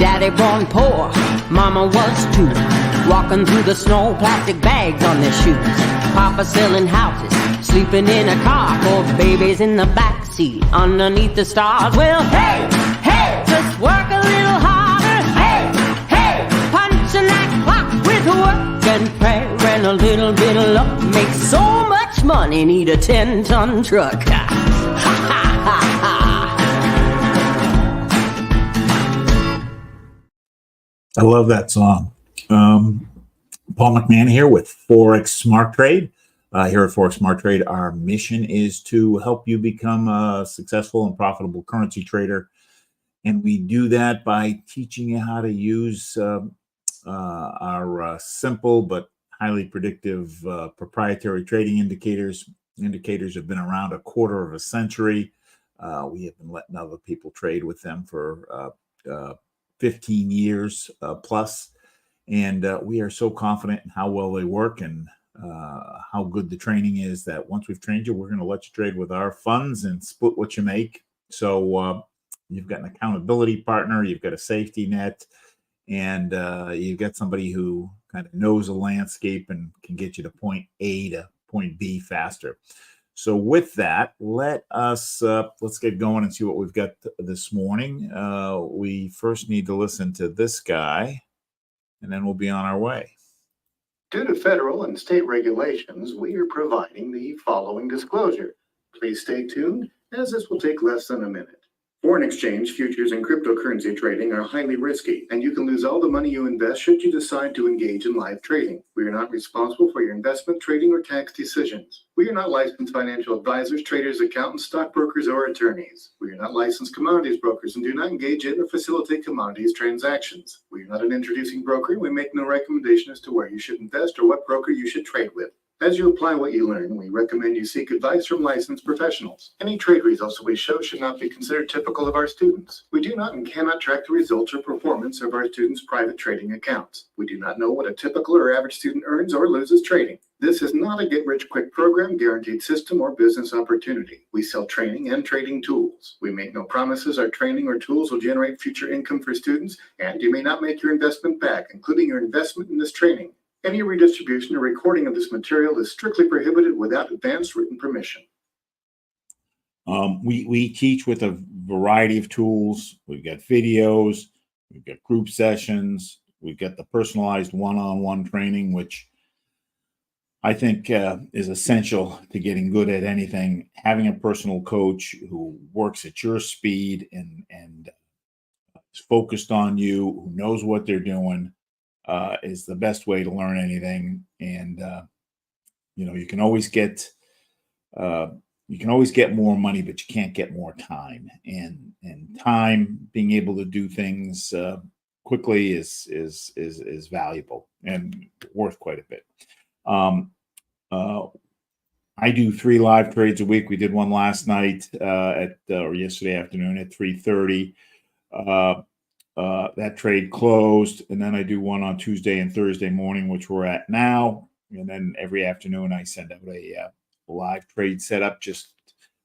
Daddy born poor, mama was too. Walking through the snow, plastic bags on their shoes. Papa selling houses, sleeping in a car. 4 babies in the backseat, underneath the stars. Well, hey, hey, just work a little harder. Hey, hey, punching that clock with work and prayer and a little bit of luck. Make so much money, need a 10-ton truck. Ha, ha, ha, ha. I love that song. Paul McMann here with Forex Smart Trade. Here at Forex Smart Trade, our mission is to help you become a successful and profitable currency trader. And we do that by teaching you how to use our simple but highly predictive proprietary trading indicators. Indicators have been around a quarter of a century. We have been letting other people trade with them for 15 years plus. And we are so confident in how well they work and how good the training is that once we've trained you, we're going to let you trade with our funds and split what you make. So you've got an accountability partner, you've got a safety net, and you've got somebody who kind of knows the landscape and can get you to point A to point B faster. So with that, let's get going and see what we've got this morning. We first need to listen to this guy, and then we'll be on our way. Due to federal and state regulations, we are providing the following disclosure. Please stay tuned, as this will take less than a minute. Foreign exchange, futures, and cryptocurrency trading are highly risky, and you can lose all the money you invest should you decide to engage in live trading. We are not responsible for your investment, trading, or tax decisions. We are not licensed financial advisors, traders, accountants, stockbrokers, or attorneys. We are not licensed commodities brokers and do not engage in or facilitate commodities transactions. We are not an introducing broker, and we make no recommendation as to where you should invest or what broker you should trade with. As you apply what you learn, we recommend you seek advice from licensed professionals. Any trade results that we show should not be considered typical of our students. We do not and cannot track the results or performance of our students' private trading accounts. We do not know what a typical or average student earns or loses trading. This is not a get-rich-quick program, guaranteed system, or business opportunity. We sell training and trading tools. We make no promises our training or tools will generate future income for students, and you may not make your investment back, including your investment in this training. Any redistribution or recording of this material is strictly prohibited without advance written permission. We teach with a variety of tools. We've got videos, we've got group sessions, we've got the personalized one-on-one training, which I think is essential to getting good at anything. Having a personal coach who works at your speed and is focused on you, who knows what they're doing, is the best way to learn anything. And you can always get more money, but you can't get more time. And time, being able to do things quickly is valuable and worth quite a bit. I do 3 live trades a week. We did one last night or yesterday afternoon at 3:30. That trade closed, and then I do one on Tuesday and Thursday morning, which we're at now. And then every afternoon I send out a live trade setup just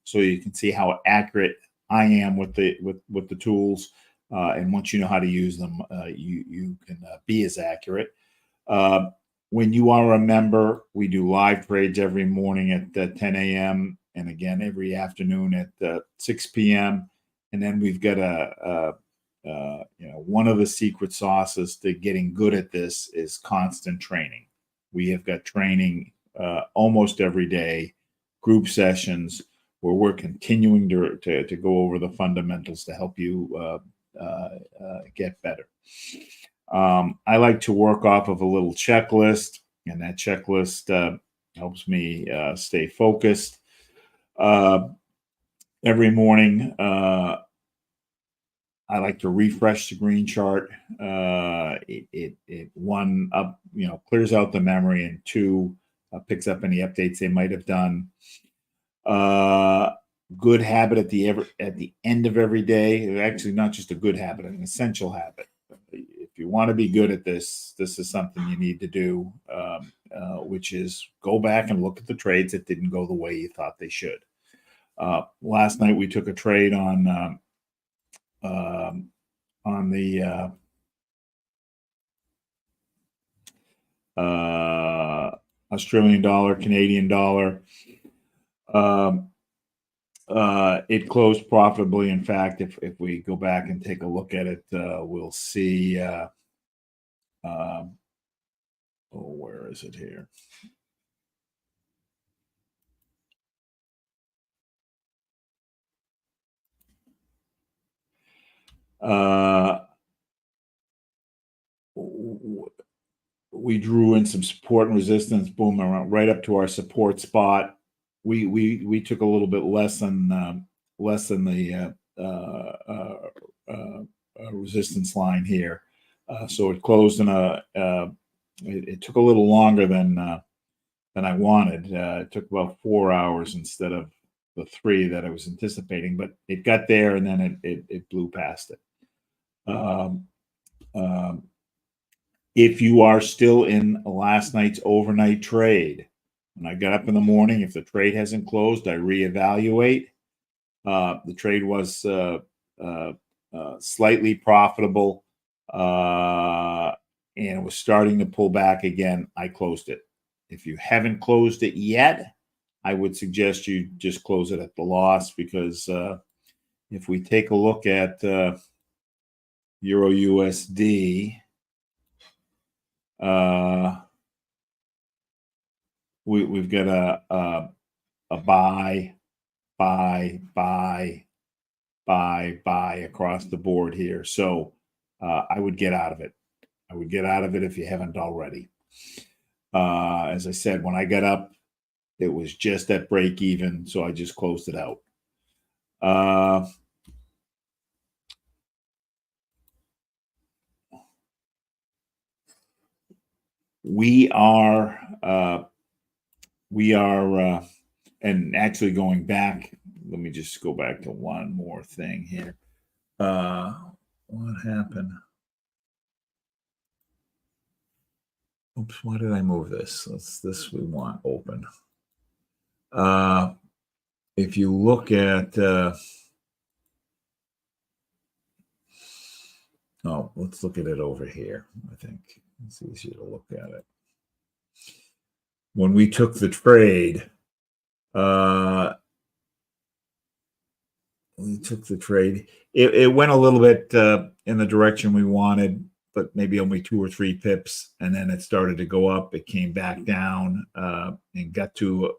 so you can see how accurate I am with the tools. And once you know how to use them, you can be as accurate. When you are a member, we do live trades every morning at 10 a.m. and again every afternoon at 6 p.m. And then we've got one of the secret sauces to getting good at this is constant training. We have got training almost every day, group sessions where we're continuing to go over the fundamentals to help you get better. I like to work off of a little checklist, and that checklist helps me stay focused. Every morning, I like to refresh the green chart. It one up, clears out the memory, and 2 picks up any updates they might have done. Good habit at the end of every day. Actually, not just a good habit, an essential habit. If you want to be good at this is something you need to do, which is go back and look at the trades that didn't go the way you thought they should. Last night we took a trade on the Australian dollar, Canadian dollar. It closed profitably. In fact, if we go back and take a look at it, we'll see. Where is it here? We drew in some support and resistance. Boom, right up to our support spot. We took a little bit less than the resistance line here. So it closed in it took a little longer than I wanted. It took about 4 hours instead of the 3 that I was anticipating, but it got there and then it blew past it. If you are still in last night's overnight trade, when I got up in the morning, if the trade hasn't closed, I reevaluate. The trade was slightly profitable, and it was starting to pull back again. I closed it. If you haven't closed it yet, I would suggest you just close it at the loss, because if we take a look at Euro USD, we've got a buy across the board here. So I would get out of it. I would get out of it if you haven't already. As I said, when I got up, it was just at break even, so I just closed it out. We are, and actually going back, let me just go back to one more thing here. What happened? Oops, why did I move this? This we want open. If you look at, let's look at it over here. I think it's easier to look at it. When we took the trade, it went a little bit in the direction we wanted, but maybe only 2 or 3 pips, and then it started to go up. It came back down and got to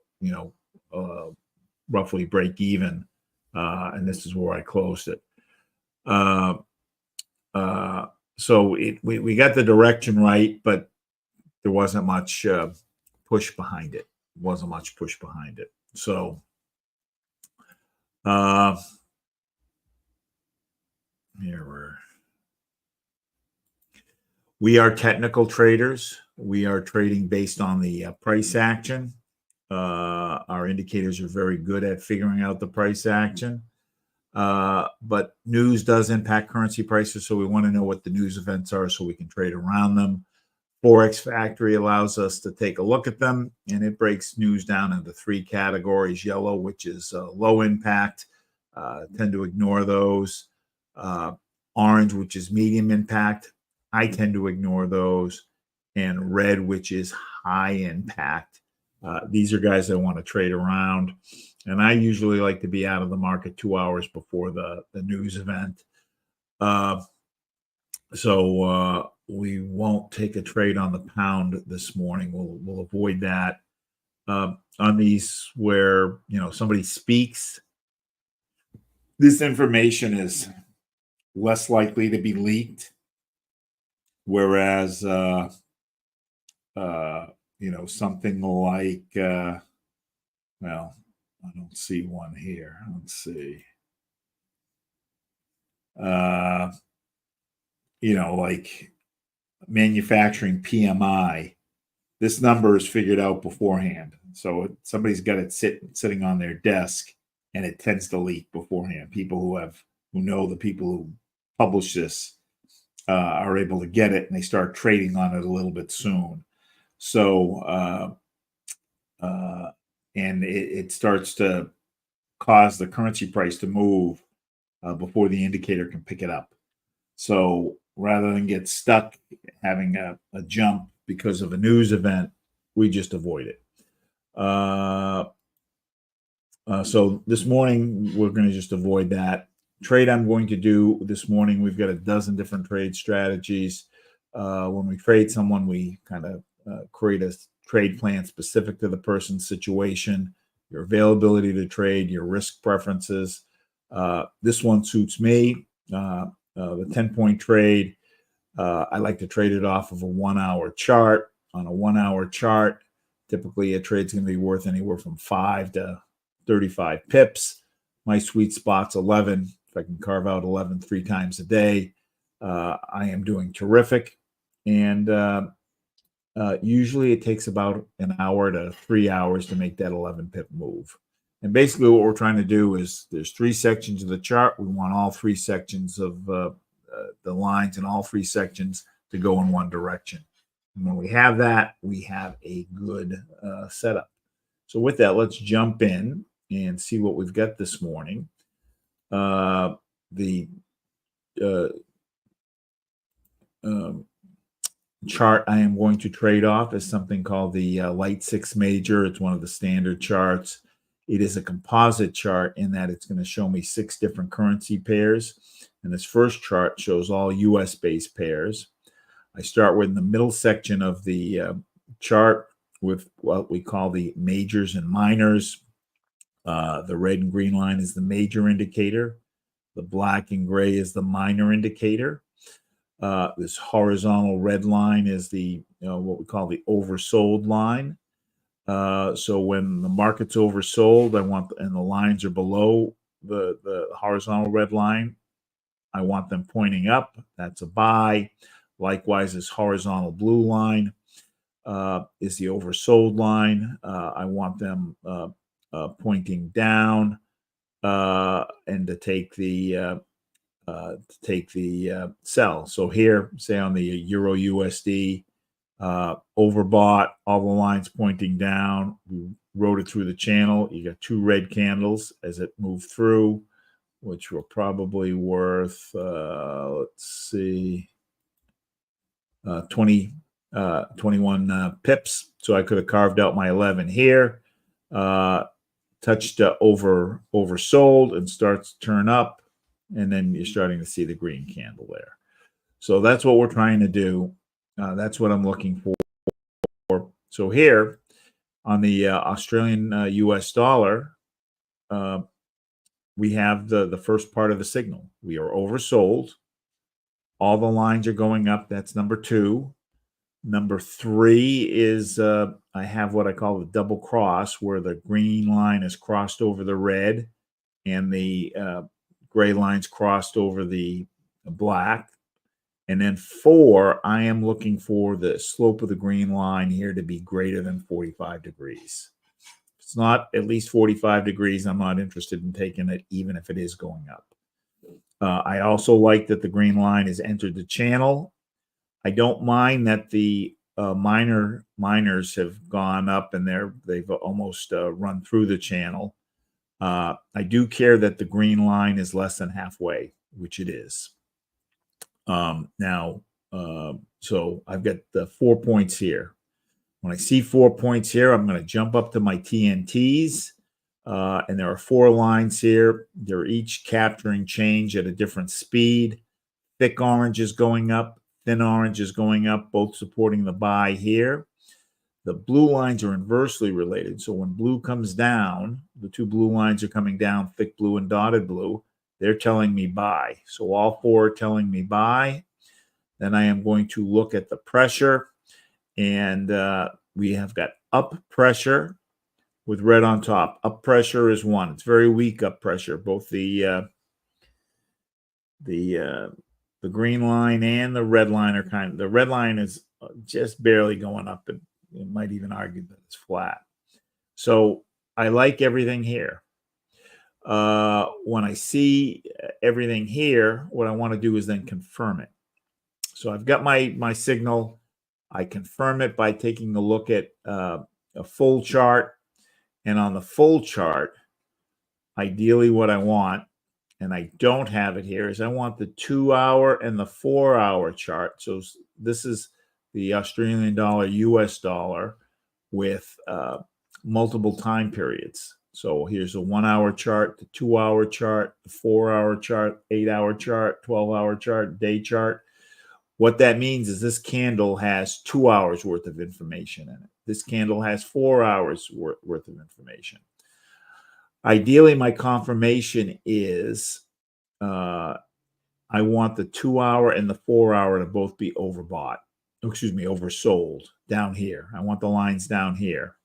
roughly break even, and this is where I closed it. So we got the direction right, but there wasn't much push behind it. So here we are technical traders. We are trading based on the price action. Our indicators are very good at figuring out the price action. But news does impact currency prices, so we want to know what the news events are so we can trade around them. Forex Factory allows us to take a look at them, and it breaks news down into 3 categories. Yellow, which is low impact, tend to ignore those. Orange, which is medium impact, I tend to ignore those. And red, which is high impact. These are guys I want to trade around. And I usually like to be out of the market 2 hours before the news event. So we won't take a trade on the pound this morning. We'll avoid that. On these where somebody speaks, this information is less likely to be leaked. Whereas something like well, I don't see one here. Let's see. Like manufacturing PMI, this number is figured out beforehand. So somebody's got it sitting on their desk, and it tends to leak beforehand. People who know the people who publish this are able to get it, and they start trading on it a little bit soon. So and it starts to cause the currency price to move before the indicator can pick it up. So rather than get stuck having a jump because of a news event, we just avoid it. So this morning, we're going to just avoid that. Trade I'm going to do this morning, we've got a dozen different trade strategies. When we trade someone, we kind of create a trade plan specific to the person's situation, your availability to trade, your risk preferences. This one suits me. The 10-point trade, I like to trade it off of a 1-hour chart. On a 1-hour chart, typically a trade's going to be worth anywhere from 5 to 35 pips. My sweet spot's 11. If I can carve out 11 3 times a day, I am doing terrific. And usually it takes about an hour to 3 hours to make that 11 pip move. And basically what we're trying to do is there's 3 sections of the chart. We want all 3 sections of the lines in all 3 sections to go in one direction. And when we have that, we have a good setup. So with that, let's jump in and see what we've got this morning. The chart I am going to trade off is something called the Light 6 Major. It's one of the standard charts. It is a composite chart in that it's going to show me 6 different currency pairs. And this first chart shows all US-based pairs. I start with the middle section of the chart with what we call the majors and minors. The red and green line is the major indicator. The black and gray is the minor indicator. This horizontal red line is the what we call the oversold line. So when the market's oversold, and the lines are below the horizontal red line, I want them pointing up. That's a buy. Likewise, this horizontal blue line is the oversold line. I want them pointing down and to take the sell. So here, say on the Euro USD, overbought, all the lines pointing down. We rode it through the channel. You got 2 red candles as it moved through, which were probably worth, let's see, 21 pips. So I could have carved out my 11 here, touched oversold and starts to turn up. And then you're starting to see the green candle there. So that's what we're trying to do. That's what I'm looking for. So here on the Australian US dollar, we have the first part of the signal. We are oversold. All the lines are going up. That's number 2. Number 3 is I have what I call the double cross, where the green line is crossed over the red and the gray lines crossed over the black. And then 4, I am looking for the slope of the green line here to be greater than 45 degrees. If it's not at least 45 degrees, I'm not interested in taking it, even if it is going up. I also like that the green line has entered the channel. I don't mind that the minors have gone up and they've almost run through the channel. I do care that the green line is less than halfway, which it is. So I've got the 4 points here. When I see 4 points here, I'm going to jump up to my TNTs. And there are 4 lines here. They're each capturing change at a different speed. Thick orange is going up. Thin orange is going up, both supporting the buy here. The blue lines are inversely related. So when blue comes down, the 2 blue lines are coming down, thick blue and dotted blue. They're telling me buy. So all 4 are telling me buy. Then I am going to look at the pressure. And we have got up pressure with red on top. Up pressure is 1. It's very weak up pressure. Both the green line and the red line are the red line is just barely going up, and you might even argue that it's flat. So I like everything here. When I see everything here, what I want to do is then confirm it. So I've got my signal. I confirm it by taking a look at a full chart. And on the full chart, ideally what I want, and I don't have it here, is I want the 2-hour and the 4-hour chart. So this is the Australian dollar, US dollar with multiple time periods. So here's a 1 hour chart, the 2 hour chart, the 4 hour chart, 8 hour chart, 12-hour chart, day chart. What that means is this candle has 2 hours worth of information in it. This candle has 4 hours worth of information. Ideally, my confirmation is I want the 2 hour and the 4 hour to both be oversold down here. I want the lines down here.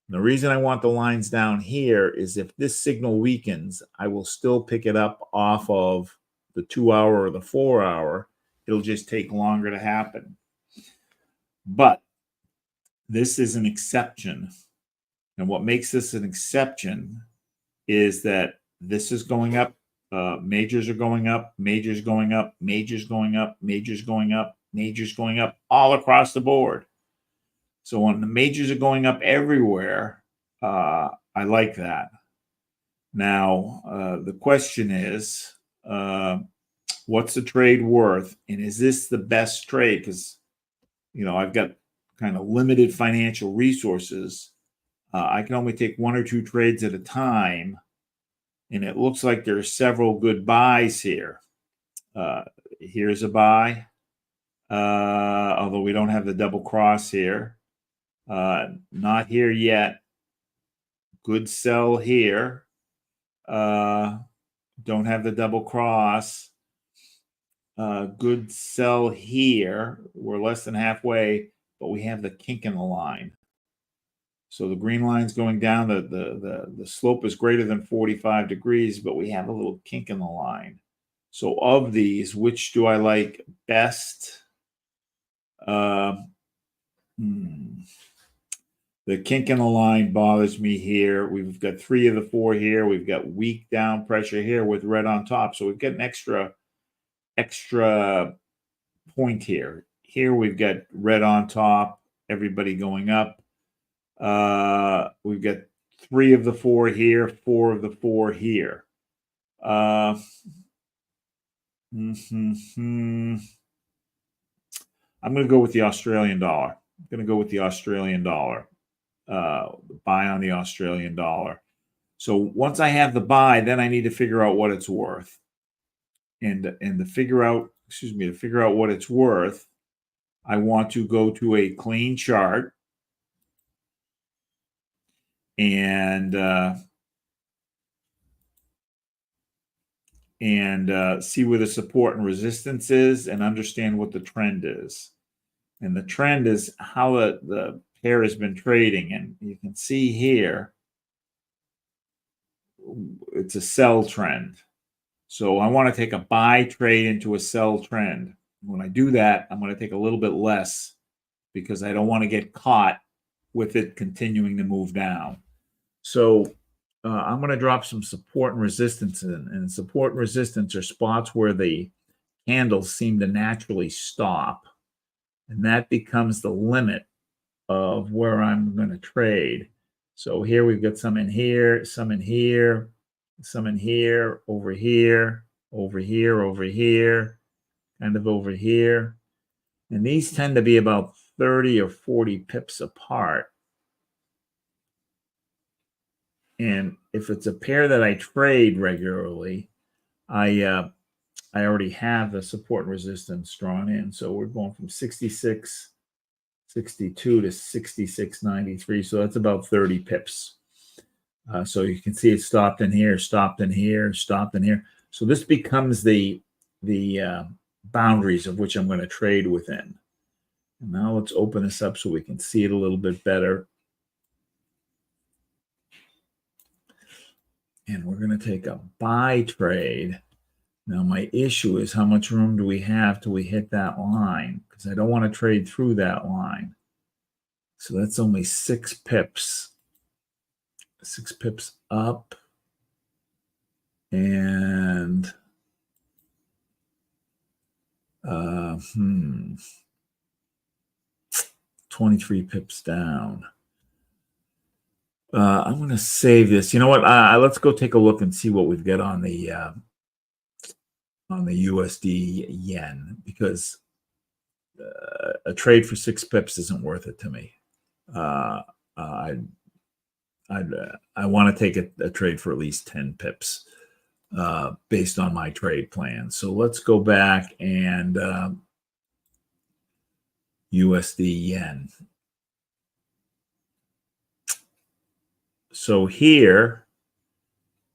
And the reason I want the lines down here is if this signal weakens, I will still pick it up off of the 2 hour or the 4 hour. It'll just take longer to happen. But this is an exception. And what makes this an exception is that this is going up. Majors are going up, majors going up, majors going up, majors going up, majors going up all across the board. So when the majors are going up everywhere, I like that. Now, the question is, what's the trade worth? And is this the best trade? Because, I've got kind of limited financial resources. I can only take 1 or 2 trades at a time. And it looks like there are several good buys here. Here's a buy, although we don't have the double cross here. Not here yet. Good sell here. Don't have the double cross. Good sell here. We're less than halfway, but we have the kink in the line. So the green line's going down. The slope is greater than 45 degrees, but we have a little kink in the line. So of these, which do I like best? The kink in the line bothers me here. We've got 3 of the 4 here. We've got weak down pressure here with red on top. So we've got an extra point here. Here we've got red on top, everybody going up. We've got 3 of the 4 here, 4 of the 4 here. I'm going to go with the Australian dollar. I'm going to go with the Australian dollar. Buy on the Australian dollar. So once I have the buy, then I need to figure out what it's worth. And to figure out what it's worth, I want to go to a clean chart and see where the support and resistance is and understand what the trend is. And the trend is how the pair has been trading. And you can see here, it's a sell trend. So I want to take a buy trade into a sell trend. When I do that, I'm going to take a little bit less because I don't want to get caught with it continuing to move down. So I'm going to drop some support and resistance in. And support and resistance are spots where the candles seem to naturally stop. And that becomes the limit of where I'm going to trade. So here we've got some in here, some in here, some in here, over here, over here, over here, kind of over here. And these tend to be about 30 or 40 pips apart. And if it's a pair that I trade regularly, I already have the support and resistance drawn in. So we're going from 66.62 to 66.93. So that's about 30 pips. So you can see it stopped in here, stopped in here, stopped in here. So this becomes the boundaries of which I'm going to trade within. And now let's open this up so we can see it a little bit better. And we're going to take a buy trade. Now my issue is how much room do we have till we hit that line? Because I don't want to trade through that line. So that's only 6 pips. 6 pips up. And 23 pips down. I'm going to save this. You know what? Let's go take a look and see what we've got on the USD yen, because a trade for 6 pips isn't worth it to me. I want to take a trade for at least 10 pips based on my trade plan. So let's go back and USD yen. So here,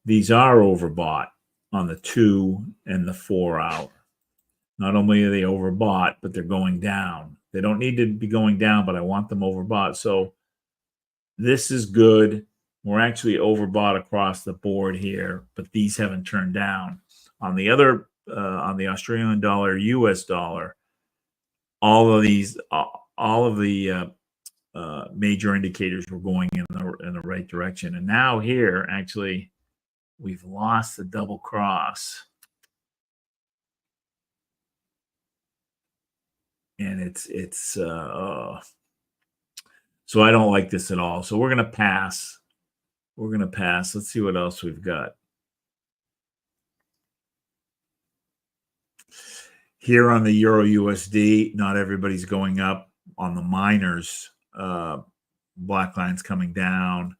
these are overbought on the 2 and the 4 hour. Not only are they overbought, but they're going down. They don't need to be going down, but I want them overbought. So this is good. We're actually overbought across the board here, but these haven't turned down. On the other, on the Australian dollar, US dollar, all of the major indicators were going in the right direction. And now here, actually, we've lost the double cross. And it's so I don't like this at all. So we're going to pass. We're going to pass. Let's see what else we've got. Here on the Euro USD, not everybody's going up. On the miners, black line's coming down.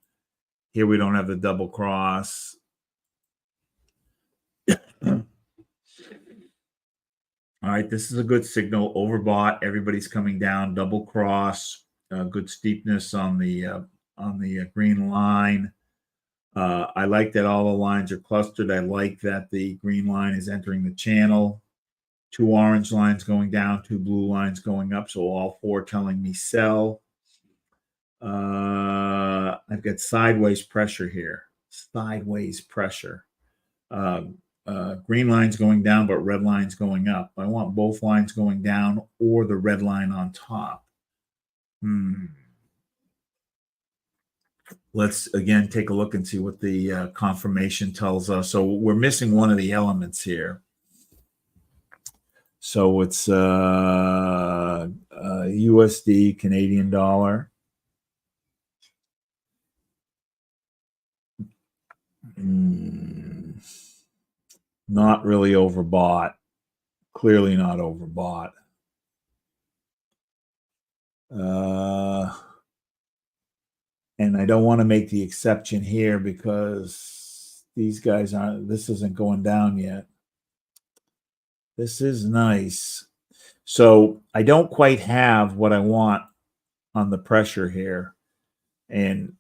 Here we don't have the double cross. All right, this is a good signal. Overbought, everybody's coming down. Double cross, good steepness on the green line. I like that all the lines are clustered. I like that the green line is entering the channel. 2 orange lines going down, 2 blue lines going up. So all 4 telling me sell. I've got sideways pressure here. Sideways pressure. Green line's going down, but red line's going up. I want both lines going down or the red line on top. Let's again take a look and see what the confirmation tells us. So we're missing one of the elements here. So it's USD, Canadian dollar. Not really overbought. Clearly not overbought. And I don't want to make the exception here because these guys aren't, this isn't going down yet. This is nice. So I don't quite have what I want on the pressure here. And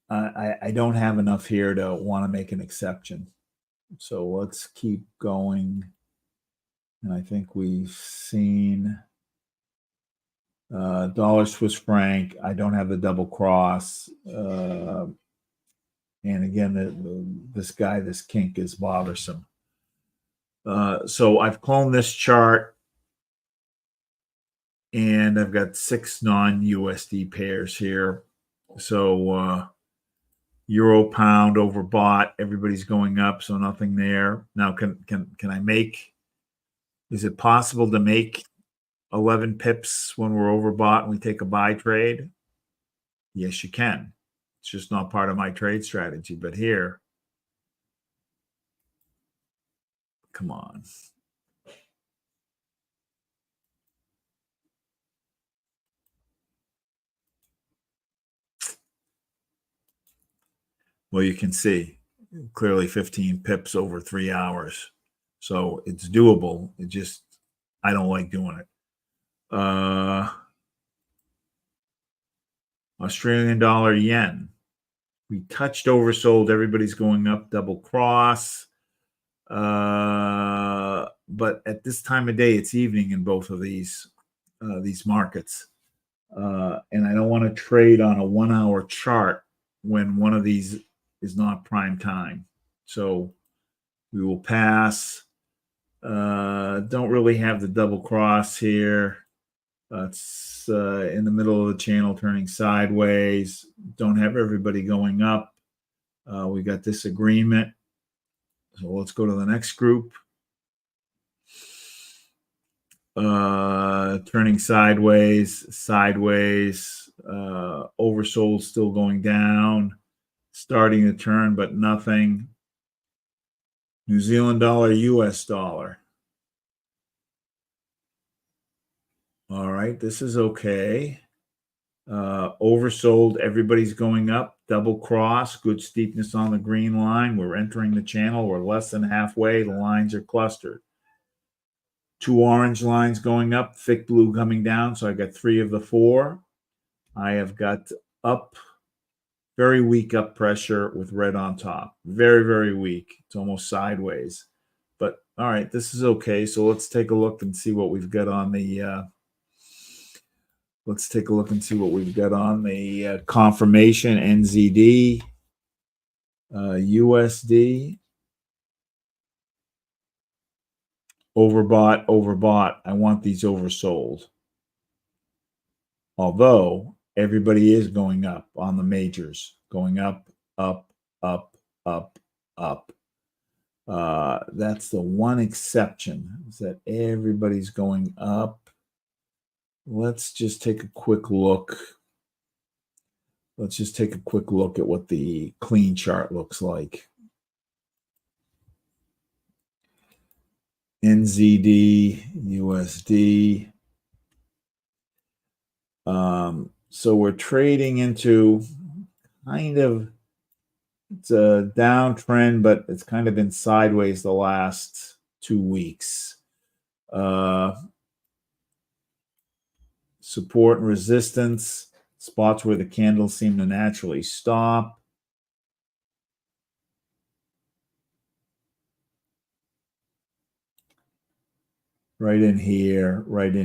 I don't have enough here to want to make an exception. So let's keep going. And I think we've seen dollar Swiss franc. I don't have the double cross. And again, this kink is bothersome. So I've cloned this chart. And I've got 6 non-USD pairs here. So euro pound overbought. Everybody's going up, so nothing there. Now, can I make? Is it possible to make 11 pips when we're overbought and we take a buy trade? Yes, you can. It's just not part of my trade strategy. But here, come on. Well, you can see clearly 15 pips over 3 hours. So it's doable. It just, I don't like doing it. Australian dollar yen. We touched oversold. Everybody's going up, double cross. But at this time of day, it's evening in both of these markets. And I don't want to trade on a 1 hour chart when one of these is not prime time. So we will pass. Don't really have the double cross here. It's in the middle of the channel turning sideways. Don't have everybody going up. We got disagreement. So let's go to the next group. Turning sideways, oversold still going down, starting to turn, but nothing. New Zealand dollar, US dollar. All right, this is okay. Oversold, everybody's going up. Double cross, good steepness on the green line. We're entering the channel. We're less than halfway. The lines are clustered. 2 orange lines going up, thick blue coming down. So I got 3 of the 4. I have got up, very weak up pressure with red on top. Very, very weak. It's almost sideways. But all right, this is okay. So let's take a look and see what we've got on the confirmation NZD, USD. Overbought. I want these oversold. Although everybody is going up on the majors, going up, up, up, up, up. That's the one exception, is that everybody's going up. Let's just take a quick look. Let's just take a quick look at what the clean chart looks like. NZD, USD. So we're trading into kind of, it's a downtrend, but it's kind of been sideways the last 2 weeks. Support and resistance, spots where the candles seem to naturally stop. Right in here, kind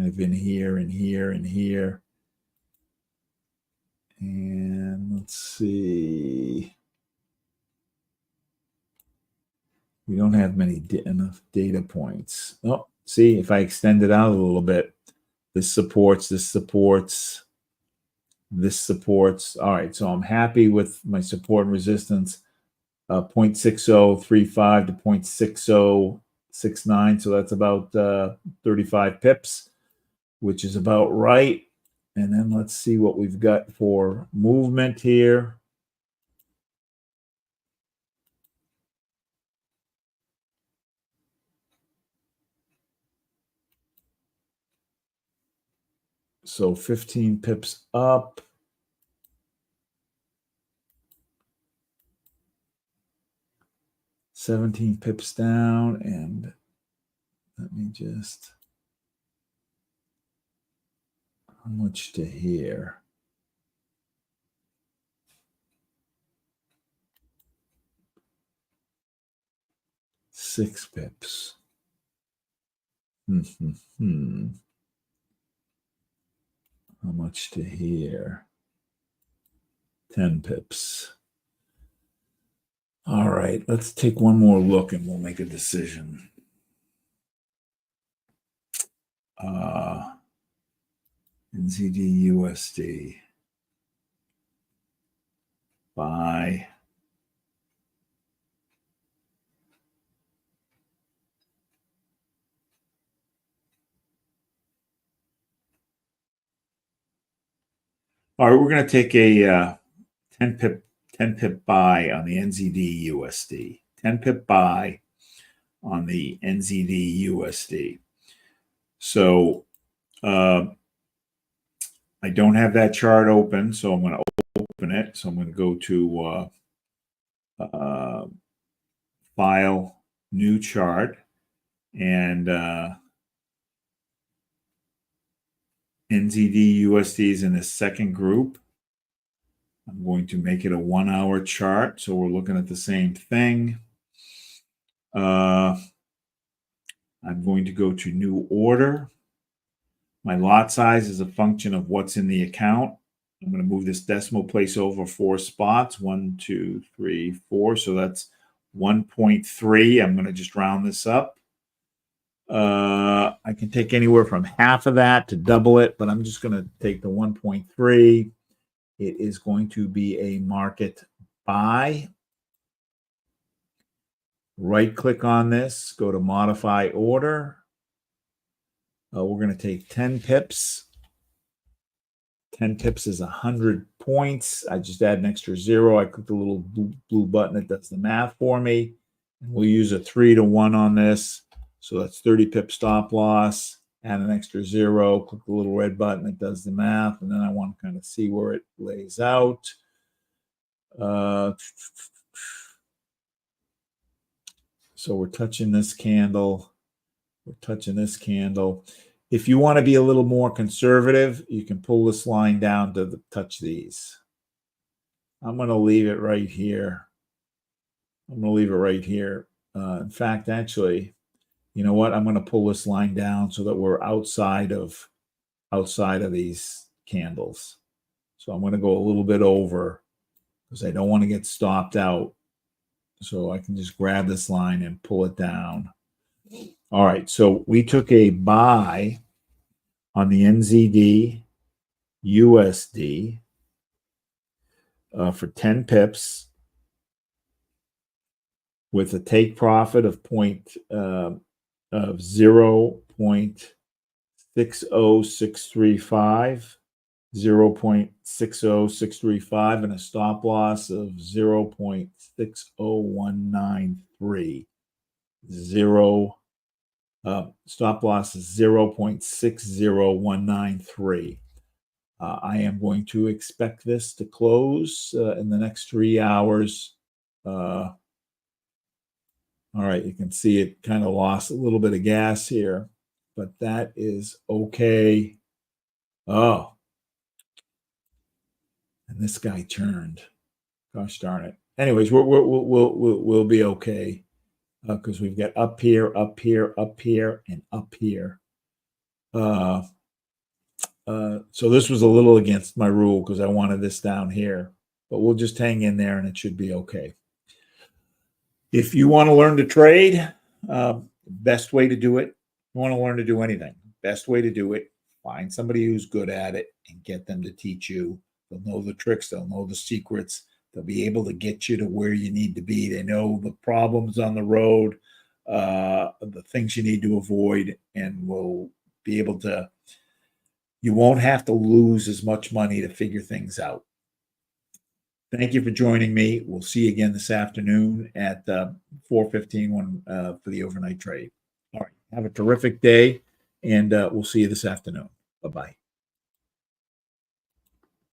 of in here, and here, and here. And let's see. We don't have enough data points. Oh, see, if I extend it out a little bit, this supports, this supports, this supports. All right, so I'm happy with my support and resistance. 0.6035 to 0.6069, so that's about 35 pips, which is about right. And then let's see what we've got for movement here. So 15 pips up. $17 pips down, and let me just, how much to here? $6 pips. How much to here? 10 pips. All right, let's take one more look and we'll make a decision. NZD USD. Buy. All right, we're going to take a 10 pip buy on the NZD USD. 10 pip buy on the NZD USD. So I don't have that chart open, so I'm going to open it. So I'm going to go to File, New Chart, and NZD USD is in the second group. I'm going to make it a 1-hour chart, so we're looking at the same thing. I'm going to go to New Order. My lot size is a function of what's in the account. I'm going to move this decimal place over 4 spots. 1, 2, 3, 4. So that's 1.3. I'm going to just round this up. I can take anywhere from half of that to double it, but I'm just going to take the 1.3. It is going to be a market buy. Right-click on this. Go to Modify Order. We're going to take 10 pips. 10 pips is 100 points. I just add an extra 0. I click the little blue button that does the math for me. And we'll use a 3 to 1 on this. So that's 30 pip stop loss. add an extra 0, click the little red button, it does the math, and then I want to kind of see where it lays out. So we're touching this candle. We're touching this candle. If you want to be a little more conservative, you can pull this line down to touch these. I'm going to leave it right here. I'm going to leave it right here. In fact, actually, you know what? I'm going to pull this line down so that we're outside of these candles. So I'm going to go a little bit over because I don't want to get stopped out. So I can just grab this line and pull it down. All right, so we took a buy on the NZD USD for 10 pips with a take profit of 0.60635, 0.60635, and a stop loss of 0.60193. Stop loss is 0.60193. I am going to expect this to close in the next 3 hours. All right, you can see it kind of lost a little bit of gas here, but that is okay. Oh, and this guy turned. Gosh darn it. Anyways, we'll be okay because we've got up here, up here, up here, and up here. So this was a little against my rule because I wanted this down here, but we'll just hang in there and it should be okay. If you want to learn to trade, best way to do it, you want to learn to do anything, best way to do it, find somebody who's good at it and get them to teach you. They'll know the tricks. They'll know the secrets. They'll be able to get you to where you need to be. They know the problems on the road, the things you need to avoid, and will be able to, you won't have to lose as much money to figure things out. Thank you for joining me. We'll see you again this afternoon at 4:15 for the overnight trade. All right. Have a terrific day, and we'll see you this afternoon. Bye-bye.